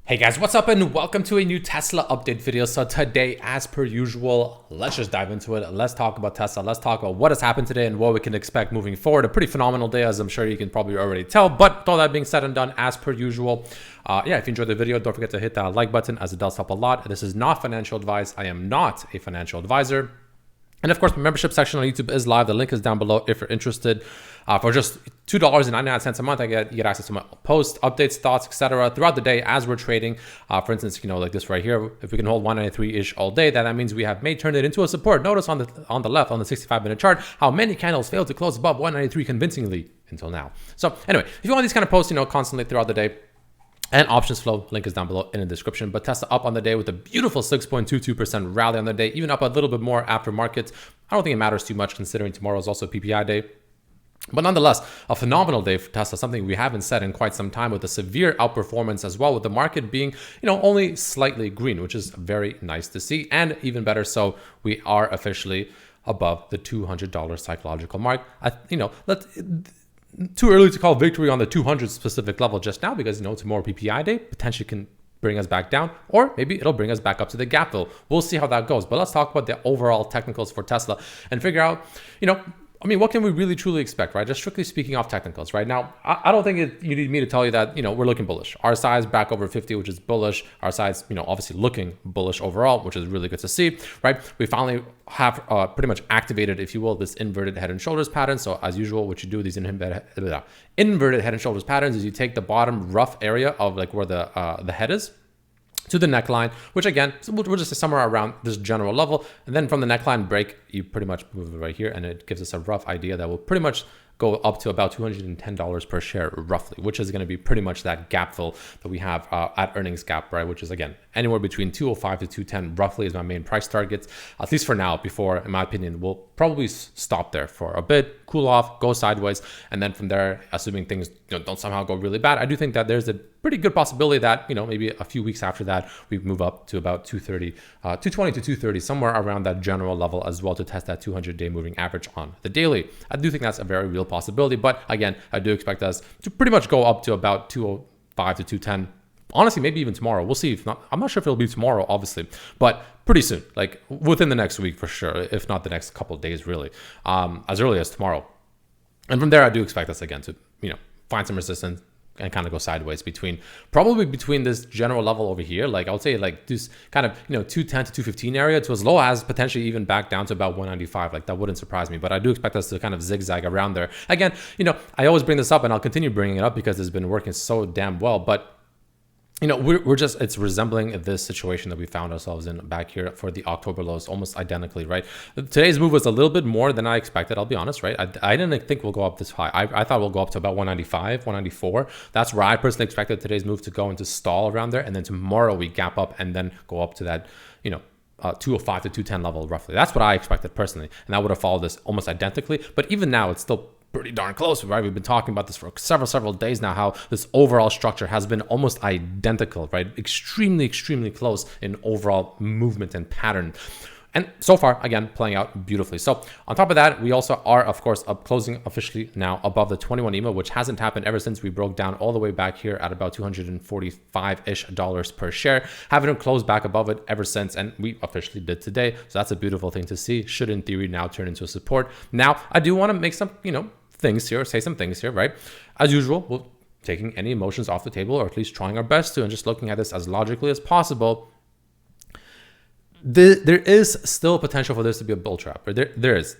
Hey guys, what's up and welcome to a new Tesla update video. So today, as per usual, let's just dive into it. Let's talk about Tesla. Let's talk about what has happened today and what we can expect moving forward. A pretty phenomenal day, as I'm sure you can probably already tell. But with all that being said and done, as per usual, if you enjoyed the video, don't forget to hit that like button as it does help a lot. This is not financial advice. I am not a financial advisor. And of course, my membership section on YouTube is live. The link is down below if you're interested. For just $2.99 a month, you get access to my posts, updates, thoughts, etc. throughout the day as we're trading. For instance, like this right here, if we can hold 193-ish all day, that means we have turned it into a support. Notice on the left, on the 65-minute chart, how many candles failed to close above 193 convincingly until now. So anyway, if you want these kind of posts, constantly throughout the day, and options flow, link is down below in the description. But Tesla up on the day with a beautiful 6.22% rally on the day, even up a little bit more after markets. I don't think it matters too much considering tomorrow is also PPI day. But nonetheless, a phenomenal day for Tesla, something we haven't said in quite some time, with a severe outperformance as well, with the market being, only slightly green, which is very nice to see. And even better so, we are officially above the $200 psychological mark. Too early to call victory on the 200 specific level just now, because tomorrow PPI day potentially can bring us back down, or maybe it'll bring us back up to the gap fill. We'll see how that goes. But let's talk about the overall technicals for Tesla and figure out, what can we really truly expect, right? Just strictly speaking off technicals right now. I don't think you need me to tell you that, we're looking bullish. Our side's back over 50, which is bullish. Our side's, obviously looking bullish overall, which is really good to see, right? We finally have pretty much activated, if you will, this inverted head and shoulders pattern. So as usual, what you do with these inverted head and shoulders patterns is you take the bottom rough area of where the head is, to the neckline, which again, we'll just say somewhere around this general level. And then from the neckline break, you pretty much move it right here, and it gives us a rough idea that will pretty much go up to about $210 per share roughly, which is going to be pretty much that gap fill that we have at earnings gap, right? Which is, again, anywhere between 205 to 210 roughly is my main price targets, at least for now. Before, in my opinion, we'll probably stop there for a bit, cool off, go sideways, and then from there, assuming things don't somehow go really bad, I do think that there's a pretty good possibility that maybe a few weeks after that we move up to about 220 to 230, somewhere around that general level as well, to test that 200-day moving average on the daily. I do think that's a very real possibility, but again, I do expect us to pretty much go up to about 205 to 210. Honestly, maybe even tomorrow. We'll see. If not, I'm not sure if it'll be tomorrow, obviously, but pretty soon, within the next week for sure, if not the next couple of days, really, as early as tomorrow. And from there, I do expect us again to, find some resistance and kind of go sideways probably between this general level over here. I would say this kind of, 210 to 215 area, to as low as potentially even back down to about 195. That wouldn't surprise me, but I do expect us to kind of zigzag around there. Again, I always bring this up and I'll continue bringing it up because it's been working so damn well, but it's resembling this situation that we found ourselves in back here for the October lows, almost identically, right? Today's move was a little bit more than I expected, I'll be honest, right? I didn't think we'll go up this high. I thought we'll go up to about 195, 194. That's where I personally expected today's move to go and to stall around there. And then tomorrow we gap up and then go up to that, 205 to 210 level roughly. That's what I expected personally. And that would have followed this almost identically. But even now, it's still pretty darn close, right? We've been talking about this for several days now, how this overall structure has been almost identical, right? Extremely close in overall movement and pattern. And so far, again, playing out beautifully. So on top of that, we also are, of course, up closing officially now above the 21 EMA, which hasn't happened ever since we broke down all the way back here at about $245-ish per share. Haven't closed back above it ever since, and we officially did today. So that's a beautiful thing to see. Should, in theory, now turn into a support. Now, I do want to make some, say some things here, right? As usual, we're taking any emotions off the table, or at least trying our best to, and just looking at this as logically as possible. There is still potential for this to be a bull trap. There is.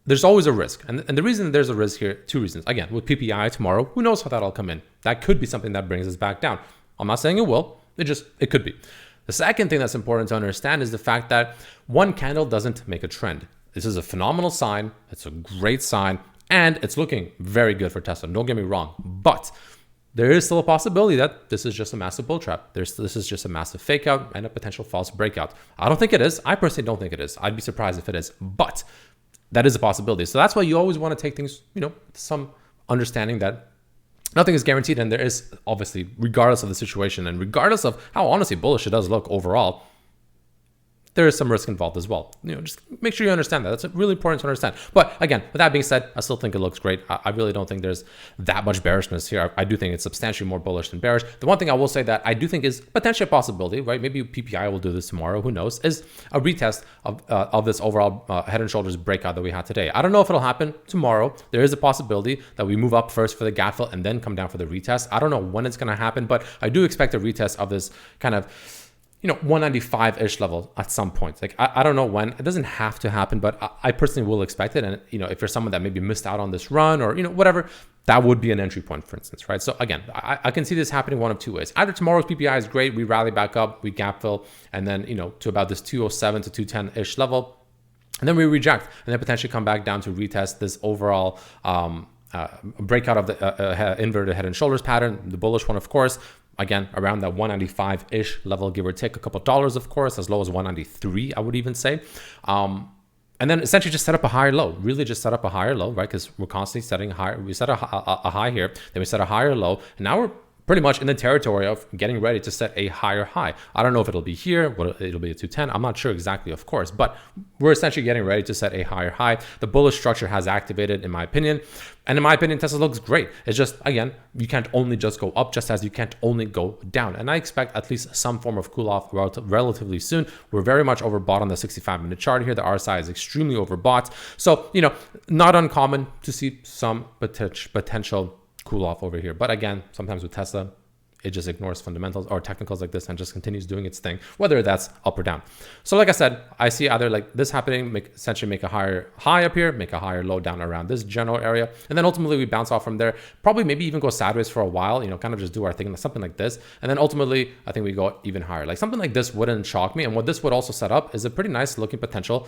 There's always a risk. And the reason there's a risk here, two reasons. Again, with PPI tomorrow, who knows how that'll come in. That could be something that brings us back down. I'm not saying it will. It could be. The second thing that's important to understand is the fact that one candle doesn't make a trend. This is a phenomenal sign. It's a great sign. And it's looking very good for Tesla. Don't get me wrong. But there is still a possibility that this is just a massive bull trap. This is just a massive fake out and a potential false breakout. I don't think it is. I personally don't think it is. I'd be surprised if it is. But that is a possibility. So that's why you always want to take things, some understanding that nothing is guaranteed. And there is, obviously, regardless of the situation and regardless of how honestly bullish it does look overall, there is some risk involved as well. Just make sure you understand that. That's really important to understand. But again, with that being said, I still think it looks great. I really don't think there's that much bearishness here. I do think it's substantially more bullish than bearish. The one thing I will say that I do think is potentially a possibility, right? Maybe PPI will do this tomorrow. Who knows? Is a retest of this overall head and shoulders breakout that we had today. I don't know if it'll happen tomorrow. There is a possibility that we move up first for the gap fill and then come down for the retest. I don't know when it's going to happen, but I do expect a retest of this kind of 195-ish level at some point. Like, I don't know when. It doesn't have to happen, but I personally will expect it. And, if you're someone that maybe missed out on this run or, whatever, that would be an entry point, for instance, right? So again, I can see this happening one of two ways. Either tomorrow's PPI is great, we rally back up, we gap fill, and then, to about this 207 to 210-ish level, and then we reject, and then potentially come back down to retest this overall breakout of the inverted head and shoulders pattern, the bullish one, of course. Again, around that 195-ish level, give or take a couple dollars, of course, as low as 193, I would even say. And then essentially just set up a higher low, really just set up a higher low, right? Because we're constantly setting higher. We set a high here, then we set a higher low, and now we're pretty much in the territory of getting ready to set a higher high. I don't know if it'll be here, it'll be a 210. I'm not sure exactly, of course, but we're essentially getting ready to set a higher high. The bullish structure has activated, in my opinion. And in my opinion, Tesla looks great. It's just, again, you can't only just go up, just as you can't only go down. And I expect at least some form of cool off relatively soon. We're very much overbought on the 65-minute chart here. The RSI is extremely overbought. So, not uncommon to see some potential cool off over here. But again, sometimes with Tesla, it just ignores fundamentals or technicals like this and just continues doing its thing, whether that's up or down. So like I said, I see either like this happening, essentially make a higher high up here, make a higher low down around this general area. And then ultimately we bounce off from there, probably maybe even go sideways for a while, kind of just do our thing, something like this. And then ultimately, I think we go even higher. Like something like this wouldn't shock me. And what this would also set up is a pretty nice looking potential,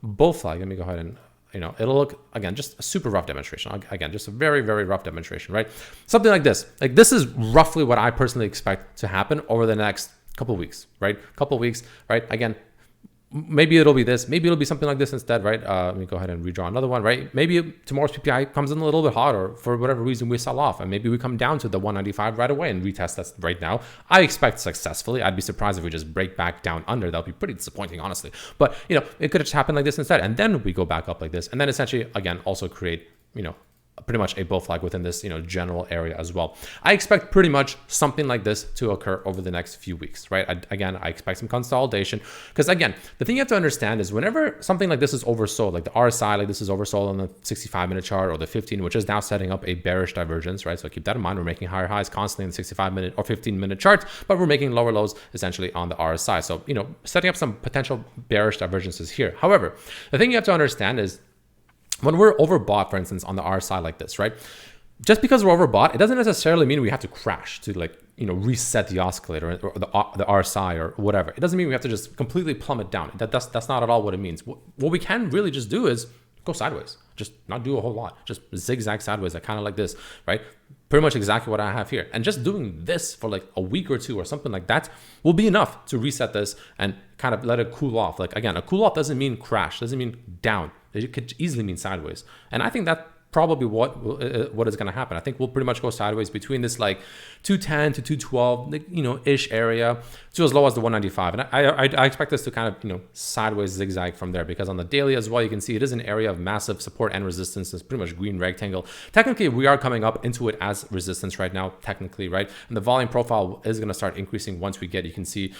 bull flag. Let me go ahead and it'll look, again, just a super rough demonstration. Again, just a very, very rough demonstration, right? Something like this. Like this is roughly what I personally expect to happen over the next couple of weeks, right? Couple of weeks, right? Again, maybe it'll be this, maybe it'll be something like this instead, right? Let me go ahead and redraw another one, right? Maybe tomorrow's PPI comes in a little bit hotter for whatever reason we sell off, and maybe we come down to the 195 right away and retest that right now. I expect successfully. I'd be surprised if we just break back down under. That'll be pretty disappointing, honestly. But, it could just happen like this instead, and then we go back up like this, and then essentially, again, also create, pretty much a bull flag within this, general area as well. I expect pretty much something like this to occur over the next few weeks, right? I expect some consolidation because again, the thing you have to understand is whenever something like this is oversold, like the RSI, like this is oversold on the 65-minute chart or the 15, which is now setting up a bearish divergence, right? So keep that in mind. We're making higher highs constantly in the 65-minute or 15-minute charts, but we're making lower lows essentially on the RSI. So, setting up some potential bearish divergences here. However, the thing you have to understand is when we're overbought, for instance, on the RSI like this, right? Just because we're overbought, it doesn't necessarily mean we have to crash to reset the oscillator or the RSI or whatever. It doesn't mean we have to just completely plummet down. That's not at all what it means. What we can really just do is go sideways, just not do a whole lot, just zigzag sideways, kind of like this, right? Pretty much exactly what I have here. And just doing this for like a week or two or something like that will be enough to reset this and kind of let it cool off. Like again, a cool off doesn't mean crash, doesn't mean down. It could easily mean sideways. And I think that probably what is going to happen. I think we'll pretty much go sideways between this like 210 to 212, ish area to as low as the 195. And I expect this to kind of, sideways zigzag from there, because on the daily as well, you can see it is an area of massive support and resistance. It's pretty much green rectangle. Technically, we are coming up into it as resistance right now, technically, right? And the volume profile is going to start increasing once we get, you can see,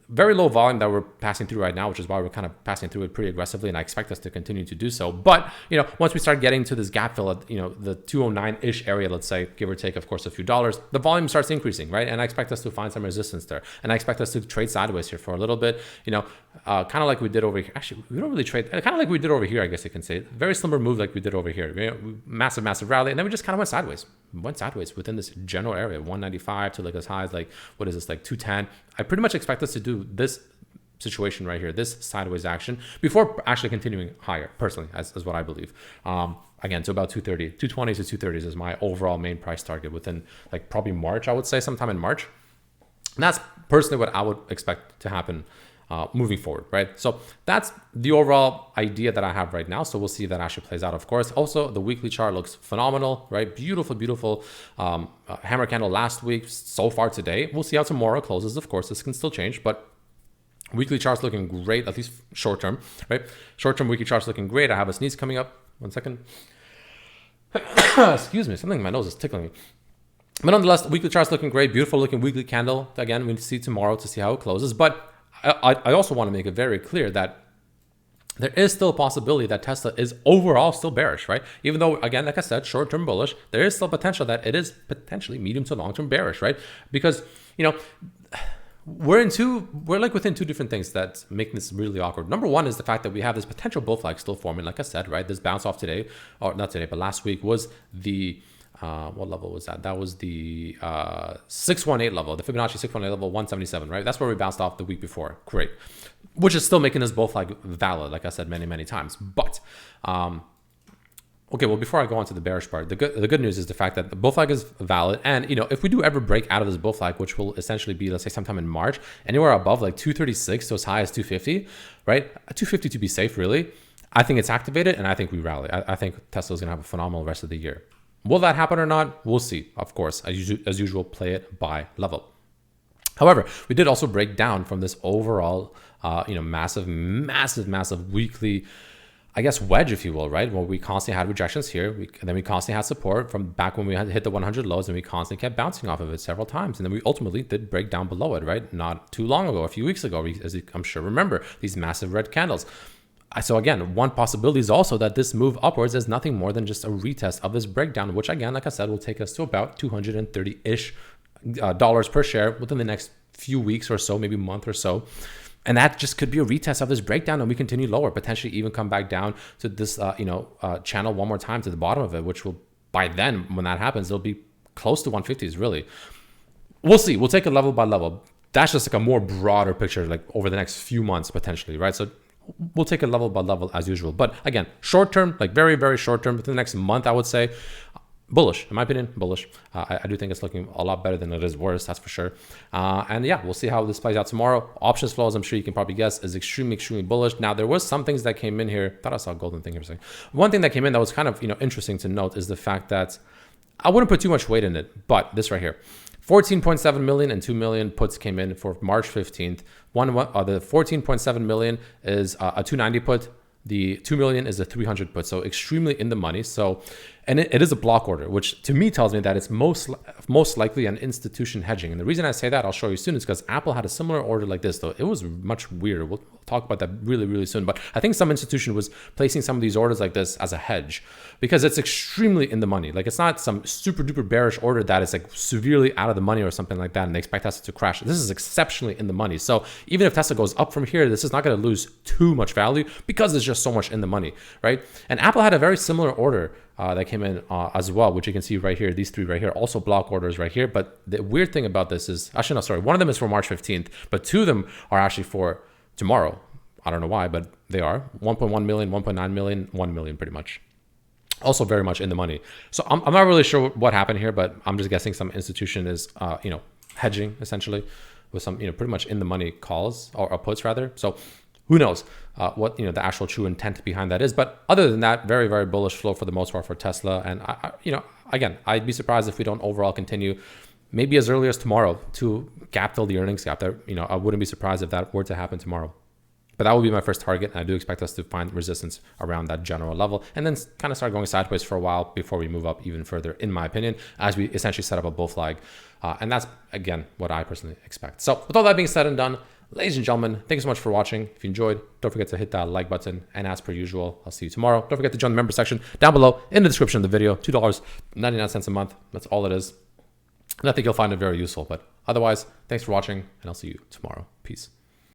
very low volume that we're passing through right now, which is why we're kind of passing through it pretty aggressively. And I expect us to continue to do so. But, once we start getting to this gap fill at, the 209-ish area, let's say, give or take, of course, a few dollars, the volume starts increasing, right? And I expect us to find some resistance there. And I expect us to trade sideways here for a little bit, kind of like we did over here. Actually, we don't really trade, kind of like we did over here, I guess you can say. Very similar move like we did over here. Massive rally. And then we just kind of went sideways within this general area, 195 to like as high as like, what is this, like 210. I pretty much expect us to do this situation right here, this sideways action, before actually continuing higher, personally, as what I believe. Again, to about 230, 220s to 230s is my overall main price target within like probably March, I would say, sometime in March. And that's personally what I would expect to happen moving forward, right? So that's the overall idea that I have right now. So we'll see if that actually plays out, of course. Also, the weekly chart looks phenomenal, right? Beautiful hammer candle last week. So far today, we'll see how tomorrow closes. Of course, this can still change, but Weekly charts looking great, at least short term, right? Short term weekly charts looking great. I have a sneeze coming up. 1 second. Excuse me, something in my nose is tickling me. But nonetheless, weekly charts looking great. Beautiful looking weekly candle. Again, we need to see tomorrow to see how it closes. But I also want to make it very clear that there is still a possibility that Tesla is overall still bearish, right? Even though, again, like I said, short-term bullish, there is still potential that it is potentially medium to long-term bearish, right? Because, you know, we're like within two different things that make this really awkward. Number one is the fact that we have this potential bull flag still forming, like I said, right? This bounce off today, or not today, but last week was the what level was that? That was the 618 level, the Fibonacci 618 level, 177, right? That's where we bounced off the week before. Great. Which is still making this bull flag valid, like I said many times. But okay, well, before I go on to the bearish part, the good news is the fact that the bull flag is valid. And, you know, if we do ever break out of this bull flag, which will essentially be, let's say, sometime in March, anywhere above like 236 to as high as 250, right? 250 to be safe, really. I think it's activated, and I think we rally. I think Tesla is going to have a phenomenal rest of the year. Will that happen or not? We'll see. Of course, as usual, play it by level. However, we did also break down from this overall, massive weekly, I guess, wedge, if you will, right? Where we constantly had rejections here, and then we constantly had support from back when we had hit the 100 lows, and we constantly kept bouncing off of it several times. And then we ultimately did break down below it, right? Not too long ago, a few weeks ago, as you, I'm sure, remember these massive red candles. So again, one possibility is also that this move upwards is nothing more than just a retest of this breakdown, which again, like I said, will take us to about $230-ish per share within the next few weeks or so, maybe a month or so. And that just could be a retest of this breakdown, and we continue lower, potentially even come back down to this, channel one more time to the bottom of it, which will, by then, when that happens, it'll be close to 150s, really. We'll see. We'll take it level by level. That's just like a more broader picture, like over the next few months, potentially, right? So we'll take it level by level as usual. But again, short term, like very short term, within the next month, I would say, bullish, in my opinion, bullish. I do think it's looking a lot better than it is worse, that's for sure. And yeah, we'll see how this plays out tomorrow. Options flows, I'm sure you can probably guess, is extremely bullish. Now, there was some things that came in here. Thought I saw a golden thing here for a second. One thing that came in that was kind of interesting to note is the fact that I wouldn't put too much weight in it, but this right here. 14.7 million and 2 million puts came in for March 15th. The 14.7 million is a 290 put. The 2 million is a 300 put, so extremely in the money. So, and it is a block order, which to me tells me that it's most likely an institution hedging. And the reason I say that, I'll show you soon, is because Apple had a similar order like this, though. It was much weirder. We'll talk about that really soon. But I think some institution was placing some of these orders like this as a hedge because it's extremely in the money. Like, it's not some super duper bearish order that is like severely out of the money or something like that, and they expect Tesla to crash. This is exceptionally in the money. So even if Tesla goes up from here, this is not going to lose too much value because there's just so much in the money, right? And Apple had a very similar order that came in as well, which you can see right here. These three right here, also block orders right here. But the weird thing about this is, actually, no, sorry. One of them is for March 15th, but two of them are actually for tomorrow. I don't know why, but they are 1.1 million, 1.9 million, 1 million pretty much. Also very much in the money. So I'm not really sure what happened here, but I'm just guessing some institution is, hedging essentially with some, pretty much in the money calls or puts rather. So who knows what the actual true intent behind that is. But other than that, very bullish flow for the most part for Tesla. And again, I'd be surprised if we don't overall continue maybe as early as tomorrow to gap fill the earnings gap. There, I wouldn't be surprised if that were to happen tomorrow. But that would be my first target. And I do expect us to find resistance around that general level and then kind of start going sideways for a while before we move up even further, in my opinion, as we essentially set up a bull flag. And that's, again, what I personally expect. So with all that being said and done, ladies and gentlemen, thank you so much for watching. If you enjoyed, don't forget to hit that like button. And as per usual, I'll see you tomorrow. Don't forget to join the member section down below in the description of the video. $2.99 a month. That's all it is. And I think you'll find it very useful. But otherwise, thanks for watching, and I'll see you tomorrow. Peace.